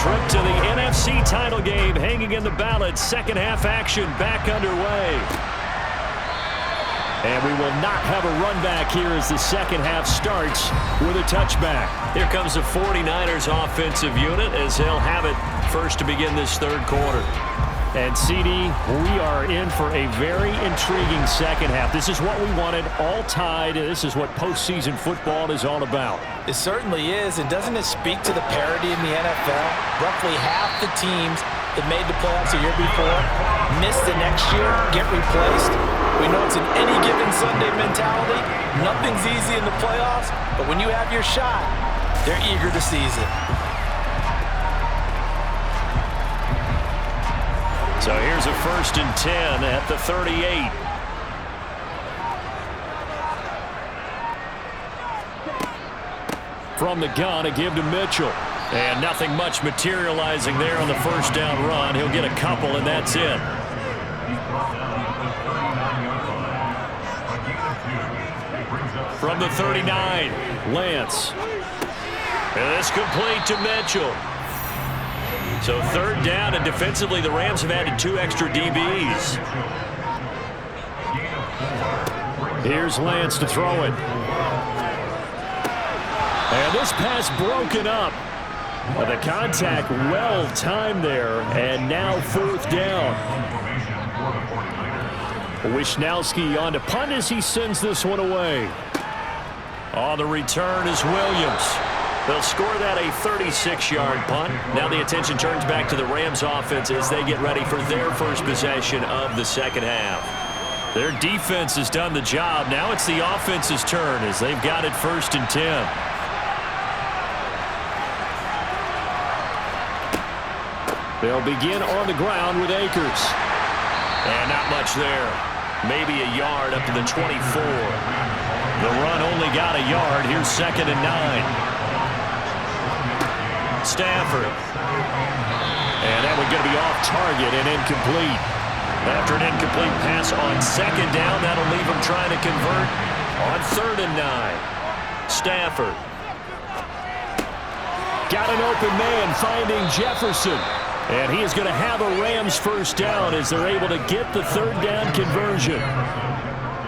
trip to the NFC title game hanging in the balance. Second half action back underway. And we will not have a run back here as the second half starts with a touchback. Here comes the 49ers offensive unit as they'll have it first to begin this third quarter. And, CD, we are in for a very intriguing second half. This is what we wanted, all tied. This is what postseason football is all about. It certainly is, and doesn't it speak to the parity in the NFL? Roughly half the teams that made the playoffs a year before miss the next year, get replaced. We know it's an any given Sunday mentality. Nothing's easy in the playoffs, but when you have your shot, they're eager to seize it. So here's a 1st and 10 at the 38. From the gun, a give to Mitchell. And nothing much materializing there on the first down run. He'll get a couple, and that's it. From the 39, Lance. And this complete to Mitchell. So third down, and defensively the Rams have added 2 extra DBs. Here's Lance to throw it. And this pass broken up. But the contact well timed there, and now 4th down. Wisnowski on to punt as he sends this one away. On the return is Williams. They'll score that a 36-yard punt. Now the attention turns back to the Rams offense as they get ready for their first possession of the second half. Their defense has done the job. Now it's the offense's turn as they've got it 1st and 10. They'll begin on the ground with Akers. And not much there. Maybe a yard up to the 24. The run only got a yard. Here's 2nd and 9. Stafford. And that one going to be off target and incomplete. After an incomplete pass on 2nd down, that'll leave him trying to convert on 3rd and 9. Stafford. Got an open man finding Jefferson. And he is going to have a Rams first down as they're able to get the 3rd down conversion.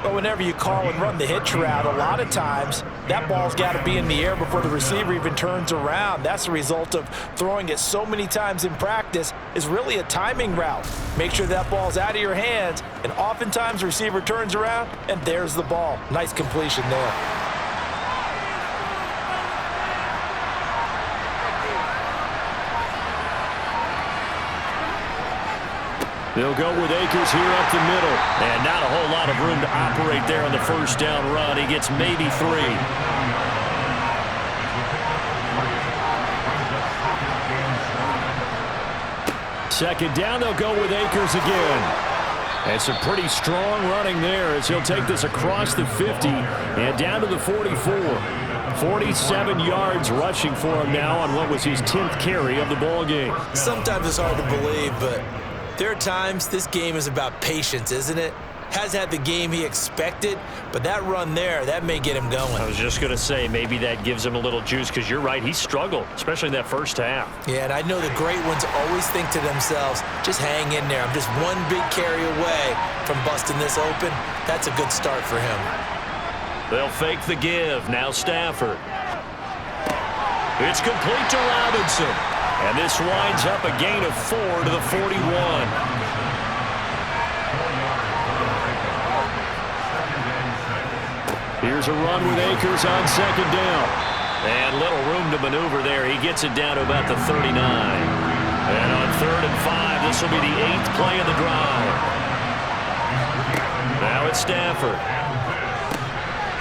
But whenever you call and run the hitch route, a lot of times that ball's got to be in the air before the receiver even turns around. That's the result of throwing it so many times in practice. Is really a timing route. Make sure that ball's out of your hands, and oftentimes the receiver turns around, and there's the ball. Nice completion there. They'll go with Akers here up the middle. And not a whole lot of room to operate there on the first down run. He gets maybe 3. Second down, they'll go with Akers again. And some pretty strong running there as he'll take this across the 50 and down to the 44. 47 yards rushing for him now on what was his 10th carry of the ball game. Sometimes it's hard to believe, but there are times this game is about patience, isn't it? Has had the game he expected, but that run there, that may get him going. I was just going to say, maybe that gives him a little juice because you're right, he struggled, especially in that first half. Yeah, and I know the great ones always think to themselves, just hang in there. I'm just one big carry away from busting this open. That's a good start for him. They'll fake the give. Now Stafford. It's complete to Robinson. And this winds up a gain of 4 to the 41. Here's a run with Akers on 2nd down. And little room to maneuver there. He gets it down to about the 39. And on 3rd and 5, this will be the 8th play of the drive. Now it's Stafford.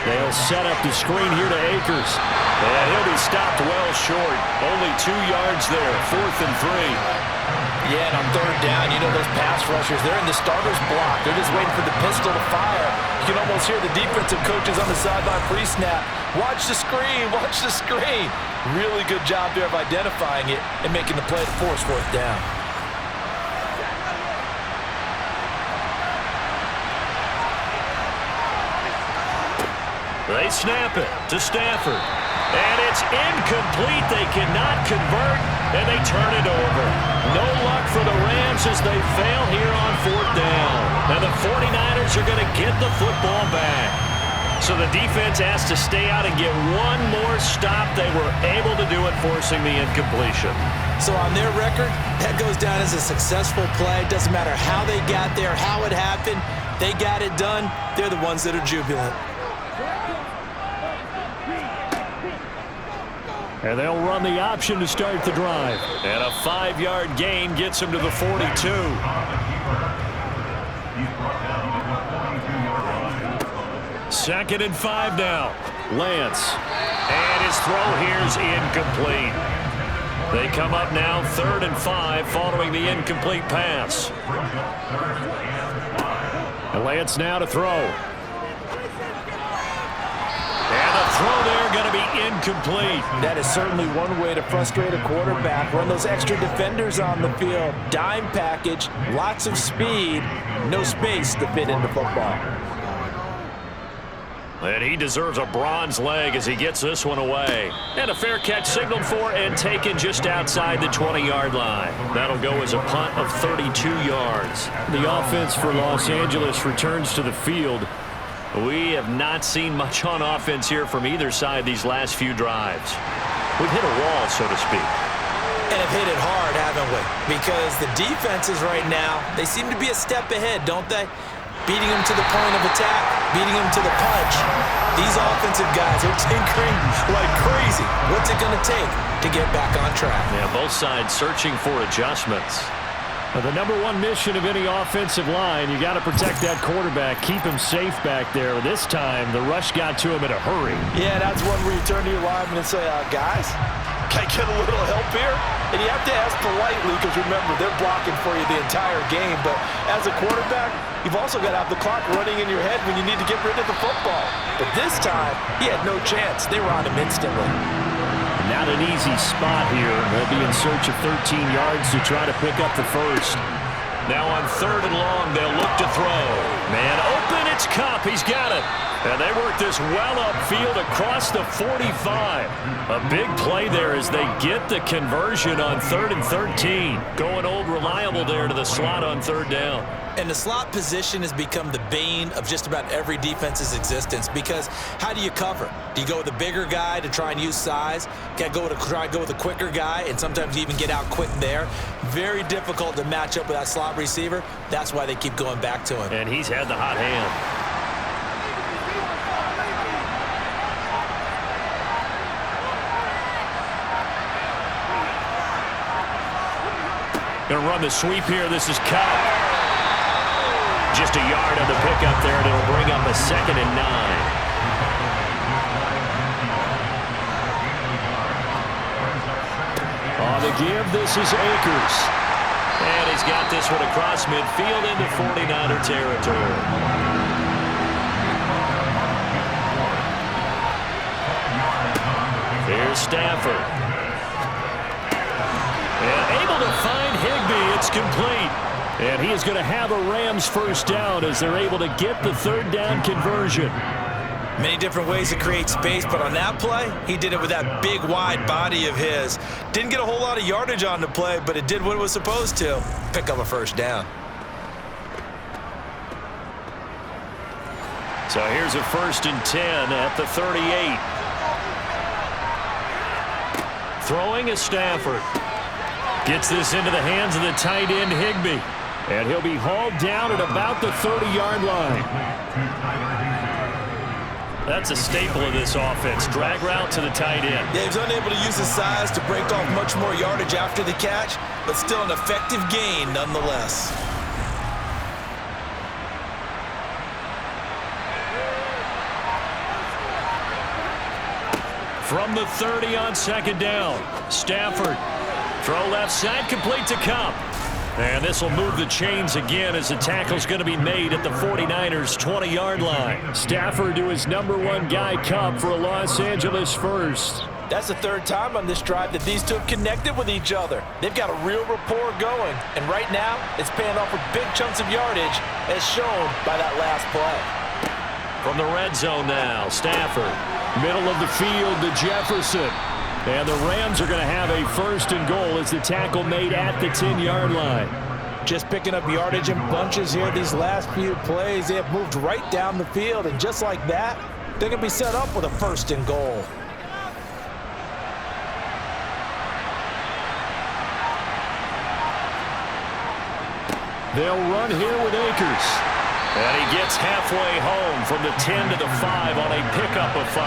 They'll set up the screen here to Akers. And he'll be stopped well short. Only 2 yards there. 4th and 3. Yeah, and on 3rd down, you know those pass rushers, they're in the starter's block. They're just waiting for the pistol to fire. You can almost hear the defensive coaches on the sideline pre-snap. Watch the screen, watch the screen. Really good job there of identifying it and making the play to force 4th down. They snap it to Stafford. And it's incomplete. They cannot convert, and they turn it over. No luck for the Rams as they fail here on 4th down. And the 49ers are going to get the football back. So the defense has to stay out and get one more stop. They were able to do it, forcing the incompletion. So on their record, that goes down as a successful play. Doesn't matter how they got there, how it happened. They got it done. They're the ones that are jubilant. And they'll run the option to start the drive. And a 5-yard gain gets them to the 42. Second and 5 now. Lance. And his throw here's incomplete. They come up now 3rd and 5 following the incomplete pass. And Lance now to throw. And the throw there going to be incomplete. That is certainly one way to frustrate a quarterback. Run those extra defenders on the field. Dime package, lots of speed, no space to fit into football. And he deserves a bronze leg as he gets this one away. And a fair catch signaled for and taken just outside the 20-yard line. That'll go as a punt of 32 yards. The offense for Los Angeles returns to the field. We have not seen much on offense here from either side these last few drives. We've hit a wall, so to speak. And have hit it hard, haven't we? Because the defenses right now, they seem to be a step ahead, don't they? Beating them to the point of attack, beating them to the punch. These offensive guys are tinkering like crazy. What's it going to take to get back on track? Yeah, both sides searching for adjustments. The number one mission of any offensive line, you got to protect that quarterback, keep him safe back there. This time, the rush got to him in a hurry. Yeah, that's one where you turn to your lineman and say, guys, can I get a little help here? And you have to ask politely because, remember, they're blocking for you the entire game. But as a quarterback, you've also got to have the clock running in your head when you need to get rid of the football. But this time, he had no chance. They were on him instantly. Not an easy spot here. They'll be in search of 13 yards to try to pick up the first. Now on 3rd and long, they'll look to throw. Man open, it's Kupp. He's got it. And they work this well upfield across the 45. A big play there as they get the conversion on 3rd and 13. Going old reliable there to the slot on 3rd down. And the slot position has become the bane of just about every defense's existence because how do you cover? Do you go with a bigger guy to try and use size? Can I try and go with a quicker guy and sometimes you even get out quick there? Very difficult to match up with that slot receiver. That's why they keep going back to him. And he's had the hot hand. Going to run the sweep here. This is Kupp. Just a yard on the pickup there, and it'll bring up a 2nd and 9. On the give, this is Akers. And he's got this one across midfield into 49er territory. Here's Stafford. And able to find Higbee. It's complete. And he is going to have a Rams first down as they're able to get the 3rd down conversion. Many different ways to create space, but on that play, he did it with that big, wide body of his. Didn't get a whole lot of yardage on the play, but it did what it was supposed to. Pick up a first down. So here's a 1st and 10 at the 38. Throwing is Stafford. Gets this into the hands of the tight end, Higbee. And he'll be hauled down at about the 30-yard line. That's a staple of this offense. Drag route to the tight end. Yeah, he was unable to use his size to break off much more yardage after the catch, but still an effective gain nonetheless. From the 30 on 2nd down, Stafford. Throw left side, complete to Kupp. And this will move the chains again as the tackle's going to be made at the 49ers' 20-yard line. Stafford to his number one guy, Kupp, for a Los Angeles first. That's the 3rd time on this drive that these two have connected with each other. They've got a real rapport going. And right now, it's paying off with big chunks of yardage, as shown by that last play. From the red zone now, Stafford. Middle of the field to Jefferson. And the Rams are going to have a 1st and goal as the tackle made at the 10-yard line. Just picking up yardage in bunches here these last few plays. They have moved right down the field, and just like that, they're going to be set up with a 1st and goal. They'll run here with Akers. And he gets halfway home from the 10 to the 5 on a pickup of 5.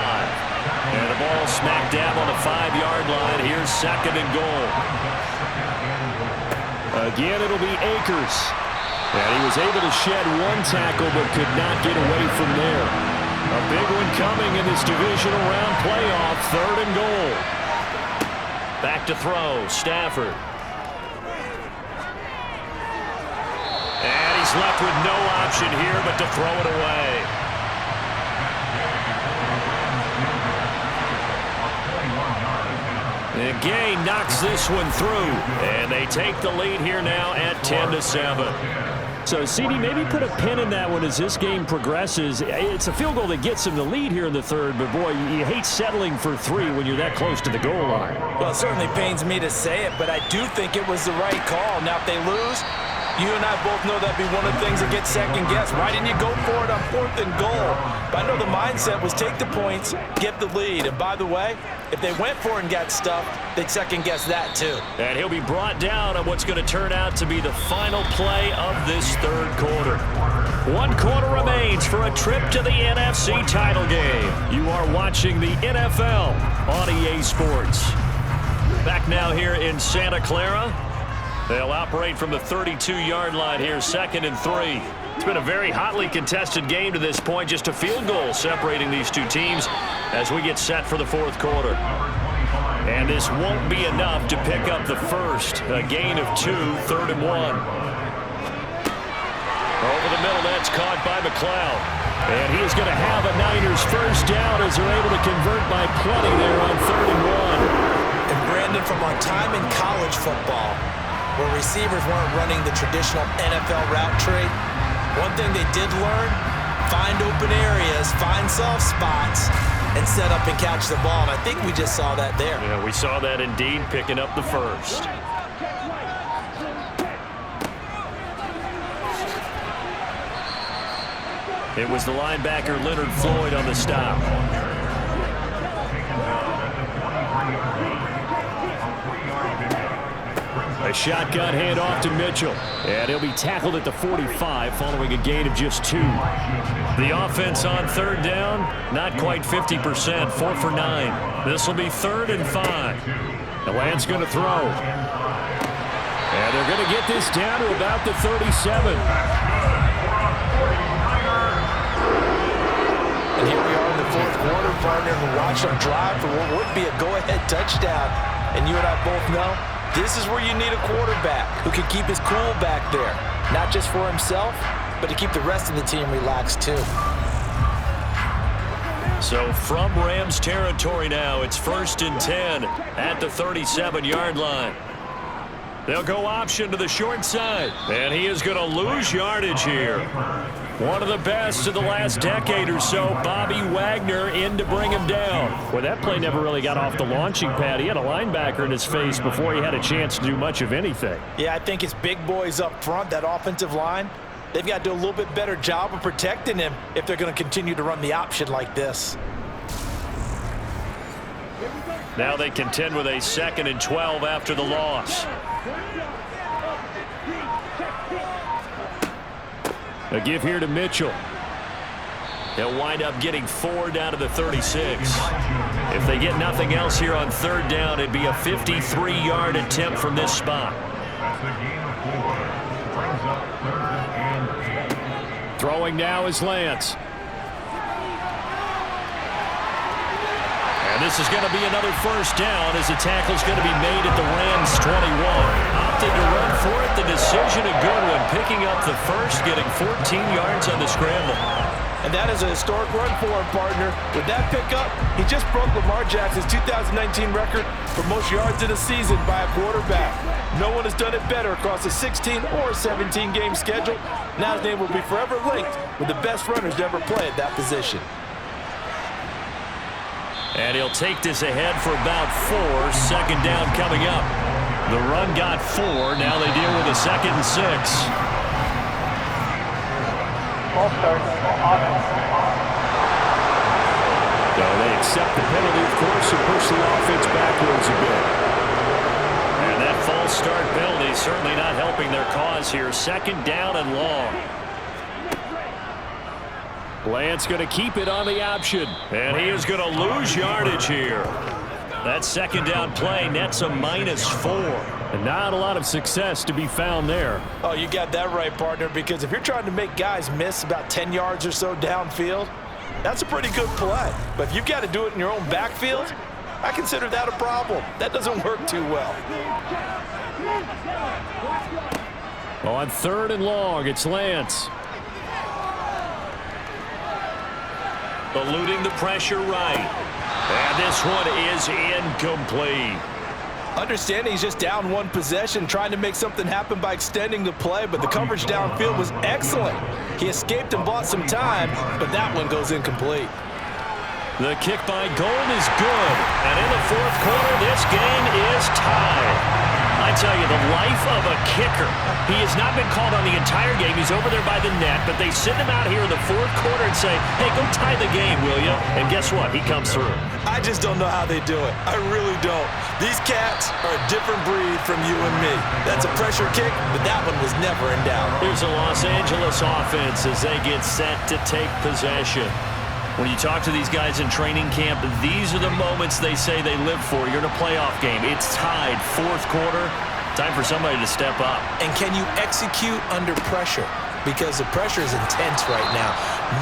And the ball smack dab on the 5-yard line. Here's 2nd and goal. Again, it'll be Akers. And he was able to shed 1 tackle but could not get away from there. A big one coming in this divisional round playoff. 3rd and goal. Back to throw. Stafford. And he's left with no option here but to throw it away. The game knocks this one through, and they take the lead here now at 10-7. So, CD, maybe put a pin in that one as this game progresses. It's a field goal that gets them the lead here in the 3rd, but, boy, you hate settling for 3 when you're that close to the goal line. Well, it certainly pains me to say it, but I do think it was the right call. Now, if they lose, you and I both know that'd be one of the things that gets second-guessed. Why didn't you go for it on 4th and goal? But I know the mindset was take the points, get the lead. And by the way, if they went for it and got stuffed, they'd second-guess that too. And he'll be brought down on what's going to turn out to be the final play of this 3rd quarter. 1 quarter remains for a trip to the NFC title game. You are watching the NFL on EA Sports. Back now here in Santa Clara. They'll operate from the 32-yard line here, 2nd and 3. It's been a very hotly contested game to this point. Just a field goal separating these two teams as we get set for the 4th quarter. And this won't be enough to pick up the first. A gain of 2, 3rd and 1. Over the middle, that's caught by McLeod. And he is going to have a Niners first down as they're able to convert by plenty there on 3rd and 1. And Brandon, from our time in college football, where receivers weren't running the traditional NFL route tree, one thing they did learn, find open areas, find soft spots, and set up and catch the ball. And I think we just saw that there. Yeah, we saw that indeed, picking up the first. It was the linebacker Leonard Floyd on the stop. A shotgun handoff to Mitchell. And he'll be tackled at the 45 following a gain of just 2. The offense on 3rd down, not quite 50%, 4 for 9. This will be 3rd and 5. The Lance going to throw. And they're going to get this down to about the 37. And here we are in the 4th quarter, partner, and watch them drive for what would be a go-ahead touchdown. And you and I both know, this is where you need a quarterback who can keep his cool back there. Not just for himself, but to keep the rest of the team relaxed too. So from Rams territory now, it's 1st and 10 at the 37-yard line. They'll go option to the short side, and he is going to lose yardage here. One of the best of the last decade or so, Bobby Wagner in to bring him down. Well, that play never really got off the launching pad. He had a linebacker in his face before he had a chance to do much of anything. Yeah, I think it's big boys up front, that offensive line. They've got to do a little bit better job of protecting him if they're going to continue to run the option like this. Now they contend with a 2nd and 12 after the loss. A give here to Mitchell. They'll wind up getting 4 down to the 36. If they get nothing else here on 3rd down, it'd be a 53-yard attempt from this spot. Throwing now is Lance. And this is going to be another first down as the tackle's going to be made at the Rams 21. Opted to run for it. The decision a good one. Picking up the first, getting 14 yards on the scramble. And that is a historic run for him, partner. With that pickup, he just broke Lamar Jackson's 2019 record for most yards in a season by a quarterback. No one has done it better across a 16 or 17-game schedule. Now his name will be forever linked with the best runners to ever play at that position. And he'll take this ahead for about 4. Second down coming up. The run got 4. Now they deal with a 2nd and 6. Ball starts, offense. So they accept the penalty, of course, and push the offense backwards a bit. And that false start penalty certainly not helping their cause here. 2nd down and long. Lance going to keep it on the option. And he is going to lose yardage here. That 2nd down play nets a -4. And not a lot of success to be found there. Oh, you got that right, partner, because if you're trying to make guys miss about 10 yards or so downfield, that's a pretty good play. But if you've got to do it in your own backfield, I consider that a problem. That doesn't work too well. On 3rd and long, it's Lance. Eluding the pressure right. And this one is incomplete. Understanding he's just down 1 possession, trying to make something happen by extending the play, but the coverage downfield was excellent. He escaped and bought some time, but that one goes incomplete. The kick by Gold is good. And in the 4th quarter, this game is tied. I tell you, the life of a kicker. He has not been called on the entire game. He's over there by the net, but they send him out here in the 4th quarter and say, hey, go tie the game, will you? And guess what? He comes through. I just don't know how they do it. I really don't. These cats are a different breed from you and me. That's a pressure kick, but that one was never in doubt. Here's a Los Angeles offense as they get set to take possession. When you talk to these guys in training camp, these are the moments they say they live for. You're in a playoff game. It's tied, 4th quarter. Time for somebody to step up. And can you execute under pressure? Because the pressure is intense right now.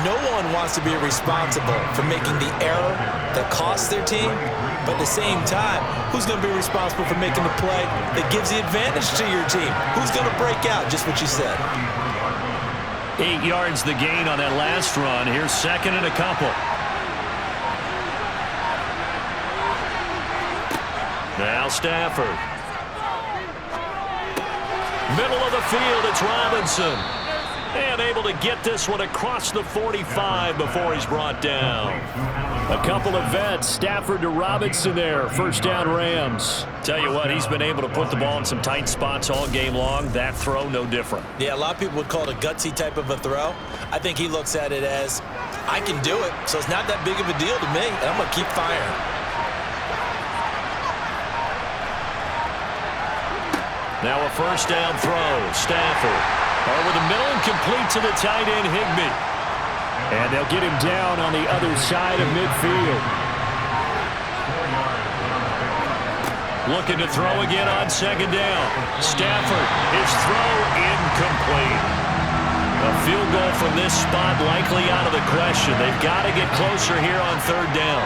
No one wants to be responsible for making the error that costs their team. But at the same time, who's going to be responsible for making the play that gives the advantage to your team? Who's going to break out? Just what you said. 8 yards the gain on that last run. Here's 2nd and a couple. Now Stafford. Middle of the field, it's Robinson. And able to get this one across the 45 before he's brought down. A couple of vets, Stafford to Robinson there. 1st down Rams. Tell you what, he's been able to put the ball in some tight spots all game long. That throw, no different. Yeah, a lot of people would call it a gutsy type of a throw. I think he looks at it as, I can do it, so it's not that big of a deal to me, and I'm going to keep firing. Now a 1st down throw. Stafford over the middle and complete to the tight end Higbee. And they'll get him down on the other side of midfield. Looking to throw again on 2nd down. Stafford, his throw incomplete. A field goal from this spot likely out of the question. They've got to get closer here on 3rd down.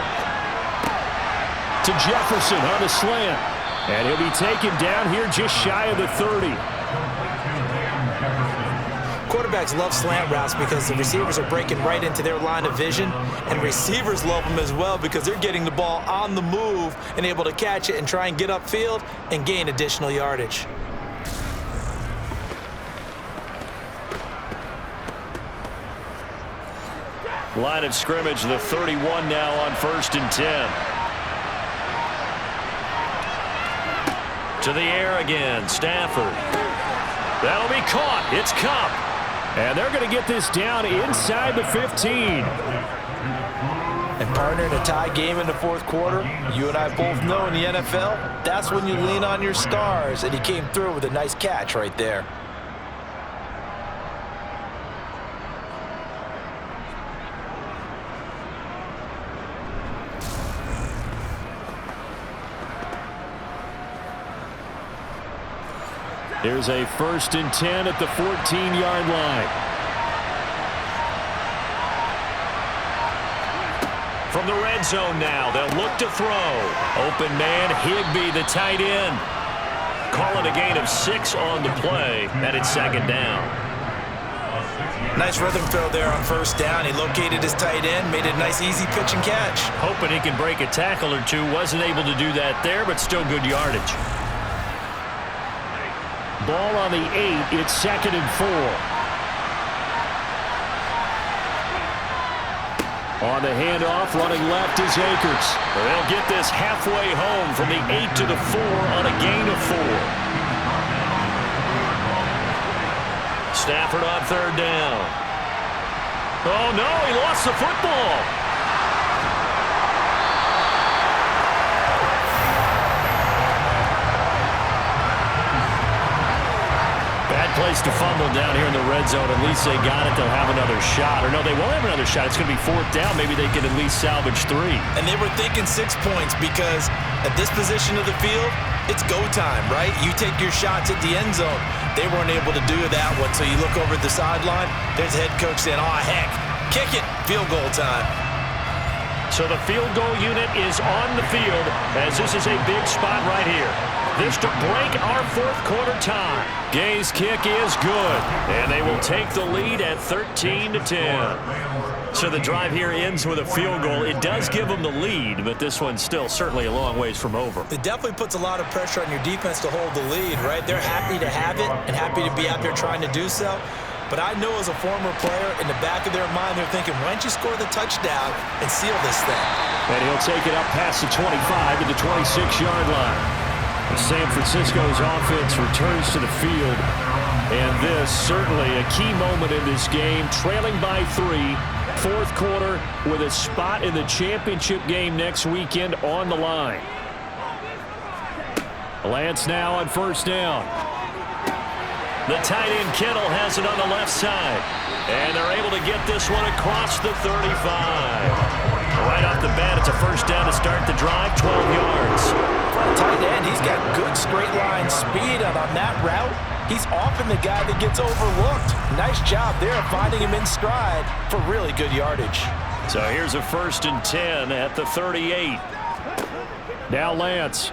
To Jefferson on the slant. And he'll be taken down here just shy of the 30. Quarterbacks love slant routes because the receivers are breaking right into their line of vision, and receivers love them as well because they're getting the ball on the move and able to catch it and try and get upfield and gain additional yardage. Line of scrimmage, the 31 now on 1st and 10. To the air again, Stafford. That'll be caught. It's Cup. And they're going to get this down inside the 15. And partner, in a tie game in the 4th quarter, you and I both know in the NFL, that's when you lean on your stars. And he came through with a nice catch right there. Here's a 1st and 10 at the 14-yard line. From the red zone now, they'll look to throw. Open man, Higbee, the tight end. Call it a gain of 6 on the play, and it's 2nd down. Nice rhythm throw there on 1st down. He located his tight end, made a nice easy pitch and catch. Hoping he can break a tackle or two. Wasn't able to do that there, but still good yardage. Ball on the 8. It's 2nd and 4. On the handoff, running left is Akers. They'll get this halfway home from the 8 to the 4 on a gain of 4. Stafford on third down. Oh, no, he lost the football. Bad place to fumble down here in the red zone. At least they got it. They'll have another shot. Or no, they won't have another shot. It's going to be fourth down. Maybe they can at least salvage 3. And they were thinking 6 points because at this position of the field, it's go time, right? You take your shots at the end zone. They weren't able to do that one. So you look over at the sideline, there's the head coach saying, oh, heck, kick it, field goal time. So the field goal unit is on the field as this is a big spot right here. This to break our fourth quarter tie. Gay's kick is good, and they will take the lead at 13-10. So the drive here ends with a field goal. It does give them the lead, but this one's still certainly a long ways from over. It definitely puts a lot of pressure on your defense to hold the lead, right? They're happy to have it and happy to be out there trying to do so. But I know as a former player, in the back of their mind, they're thinking, why don't you score the touchdown and seal this thing? And he'll take it up past the 25 to the 26-yard line. San Francisco's offense returns to the field, and this certainly a key moment in this game, trailing by 3, fourth quarter with a spot in the championship game next weekend on the line. Lance now on first down. The tight end Kittle has it on the left side, and they're able to get this one across the 35. Right off the bat, it's a first down to start the drive, 12 yards. For a tight end, he's got good straight line speed, and on that route, he's often the guy that gets overlooked. Nice job there finding him in stride for really good yardage. So here's a 1st and 10 at the 38. Now Lance.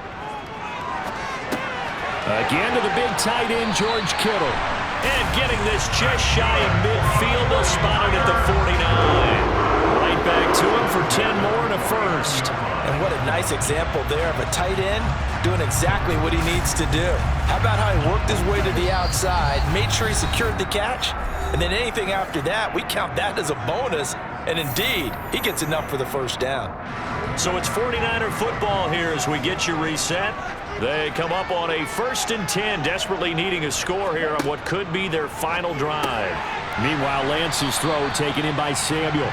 Again to the big tight end, George Kittle. And getting this just shy of midfield, they'll spot it at the 49. Right back to him for 10 more and a first. And what a nice example there of a tight end doing exactly what he needs to do. How about how he worked his way to the outside, made sure he secured the catch, and then anything after that, we count that as a bonus. And indeed, he gets enough for the first down. So it's 49er football here as we get you reset. They come up on a 1st and 10, desperately needing a score here on what could be their final drive. Meanwhile, Lance's throw taken in by Samuel.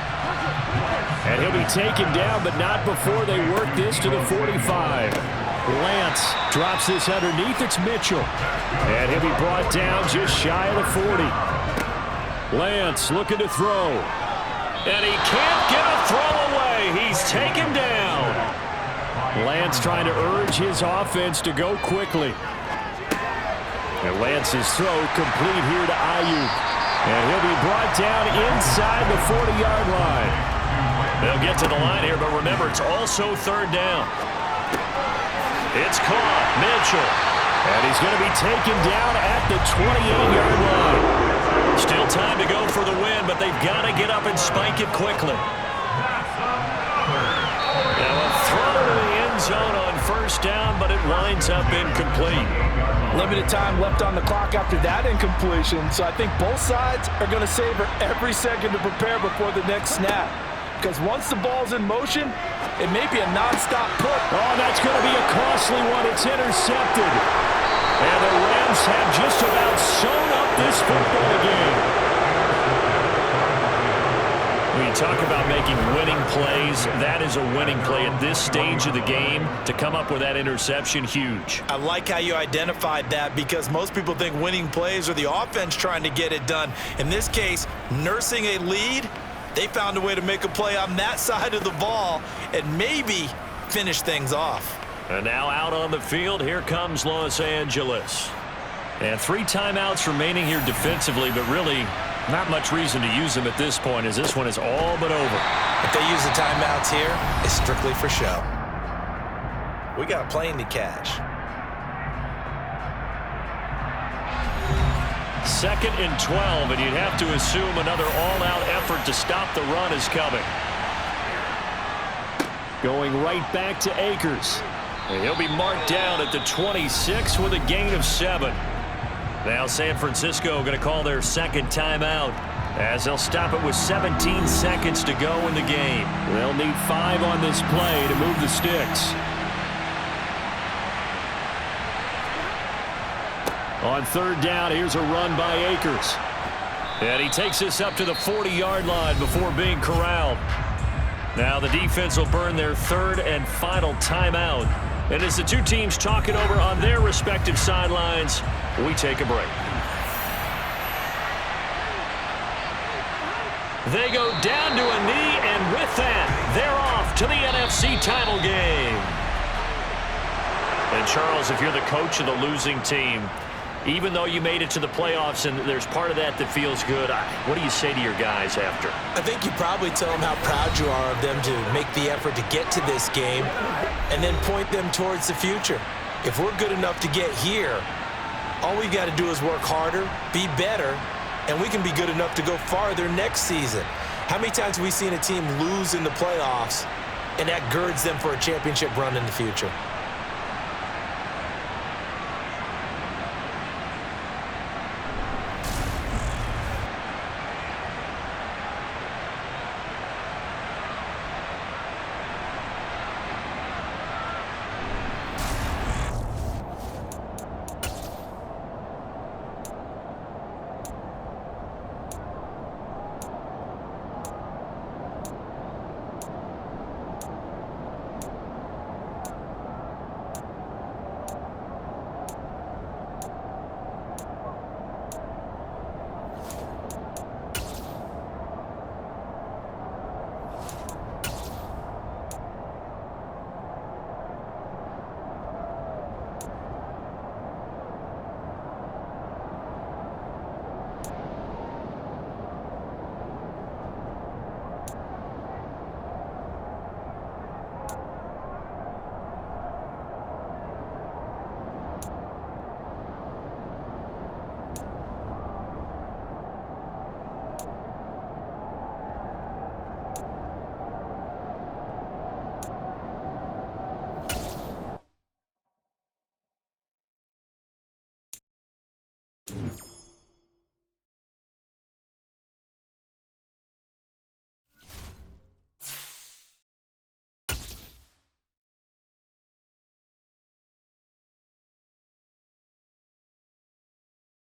And he'll be taken down, but not before they work this to the 45. Lance drops this underneath. It's Mitchell. And he'll be brought down just shy of the 40. Lance looking to throw. And he can't get a throw away. He's taken down. Lance trying to urge his offense to go quickly. And Lance's throw complete here to Ayuk. And he'll be brought down inside the 40-yard line. They'll get to the line here, but remember, it's also third down. It's caught. Mitchell. And he's going to be taken down at the 28-yard line. Still time to go for the win, but they've got to get up and spike it quickly. Now a throw to the end zone on first down, but it winds up incomplete. Limited time left on the clock after that incompletion, so I think both sides are going to savor every second to prepare before the next snap. Because once the ball's in motion, it may be a non-stop put. Oh, that's going to be a costly one. It's intercepted. And the Rams have just about sewn up this football game. When you talk about making winning plays, that is a winning play at this stage of the game. To come up with that interception, huge. I like how you identified that because most people think winning plays are the offense trying to get it done. In this case, nursing a lead, they found a way to make a play on that side of the ball and maybe finish things off. And now out on the field, here comes Los Angeles. And 3 timeouts remaining here defensively, but really not much reason to use them at this point as this one is all but over. If they use the timeouts here, it's strictly for show. We got a plane to catch. 2nd and 12, and you'd have to assume another all-out effort to stop the run is coming. Going right back to Akers. And he'll be marked down at the 26 with a gain of 7. Now San Francisco going to call their 2nd timeout. As they'll stop it with 17 seconds to go in the game. They'll need 5 on this play to move the sticks. On third down, here's a run by Akers. And he takes this up to the 40-yard line before being corralled. Now the defense will burn their third and final timeout. And as the two teams talk it over on their respective sidelines, we take a break. They go down to a knee, and with that, they're off to the NFC title game. And Charles, if you're the coach of the losing team, even though you made it to the playoffs and there's part of that feels good, what do you say to your guys after? I think you probably tell them how proud you are of them to make the effort to get to this game and then point them towards the future. If we're good enough to get here, all we got to do is work harder, be better, and we can be good enough to go farther next season. How many times have we seen a team lose in the playoffs, and that girds them for a championship run in the future?